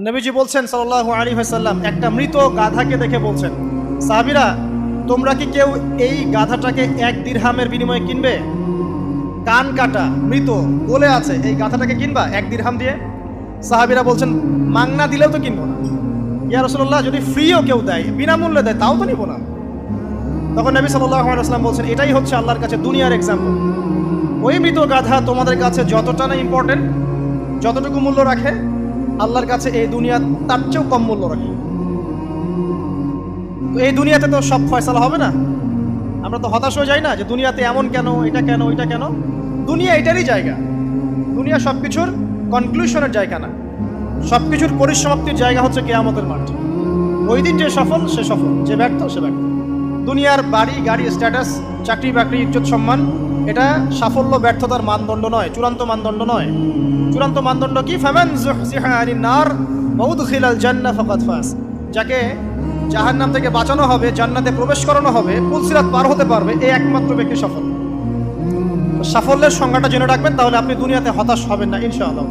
নবীজি বলছেন সাল্লাল্লাহু আলাইহি ওয়াসাল্লাম, একটা মৃত গাধাকে দেখে বলছেন, সাহাবীরা তোমরা কি কেউ এই গাধাটাকে 1 দিরহামের বিনিময়ে কিনবে? কান কাটা, মৃত, গলে আছে, এই গাধাটাকে কিনবা 1 দিরহাম দিয়ে? সাহাবীরা বলছেন, মাংনা দিলেও তো কিনবো না। ইয়া রাসূলুল্লাহ, যদি ফ্রিও কেউ দেয়, বিনামূল্যে দেয়, তাও তো নিব না। তখন নবী সাল্লাল্লাহু আলাইহি ওয়াসাল্লাম বলছেন, এটাই হচ্ছে আল্লাহর কাছে দুনিয়ার এক্সাম্পল। ওই মৃত গাধা তোমাদের কাছে যতটা না ইম্পর্টেন্ট, যতটুকু মূল্য রাখে, আল্লাহর কাছে এই দুনিয়া তার চেয়েও কম মূল্য রাখে। তো এই দুনিয়াতে তো সব ফয়সালা হবে না। আমরা তো হতাশ হয়ে যাই না যে দুনিয়াতে এমন কেন, এটা কেন, ওইটা কেন। দুনিয়া এটারই জায়গা। দুনিয়া সব কিছুর কনক্লুশনের জায়গা না, সব কিছুর পরিসমাপ্তির জায়গা হচ্ছে কিয়ামতের মাঠ। ওই দিন যে সফল সে সফল, যে ব্যর্থ সে ব্যর্থ। দুনিয়ার বাড়ি গাড়ি, স্ট্যাটাস, চাকরি বাকরি, ইজ্জত সম্মান, এটা সাফল্য ব্যর্থতার মানদণ্ড নয়, চূড়ান্ত মানদণ্ড নয়। চূড়ান্ত মানদণ্ড কি? ফামান যুহজিহা আনিন নার ওয়া উদখিলাল জান্নাহ ফাকাদ ফাজ। যাকে জাহান্নাম থেকে বাঁচানো হবে, জান্নাতে প্রবেশ করানো হবে, পুলসিরাত পার হতে পারবে, এই একমাত্র ব্যক্তি সফল। সাফল্যের সংজ্ঞাটা জেনে রাখবেন, তাহলে আপনি দুনিয়াতে হতাশ হবেন না ইনশাআল্লাহ।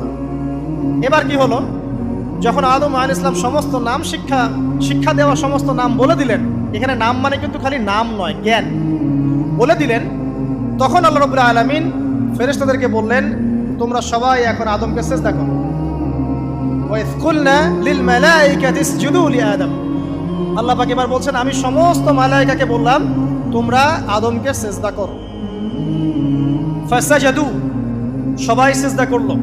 এবার কি হলো, যখন আদম আলাইহিস সালাম সমস্ত নাম শিক্ষা দেওয়া সমস্ত নাম বলে দিলেন, এখানে নাম মানে কিন্তু খালি নাম নয়, জ্ঞান বলে দিলেন, তখন আল্লাহ রাব্বুল আলামিন ফেরেশতাদেরকে বললেন, তোমরা সবাই এখন আদমকে সিজদা করো। ওয়া ইয কুলনা লিল মালাইকাতি ইসজুদু লি আদম। আল্লাহ পাক এবার বলছেন, আমি সমস্ত মালায়েকাকে বললাম তোমরা আদমকে সিজদা করো। ফাসাজাদু, সবাই সিজদা করলো।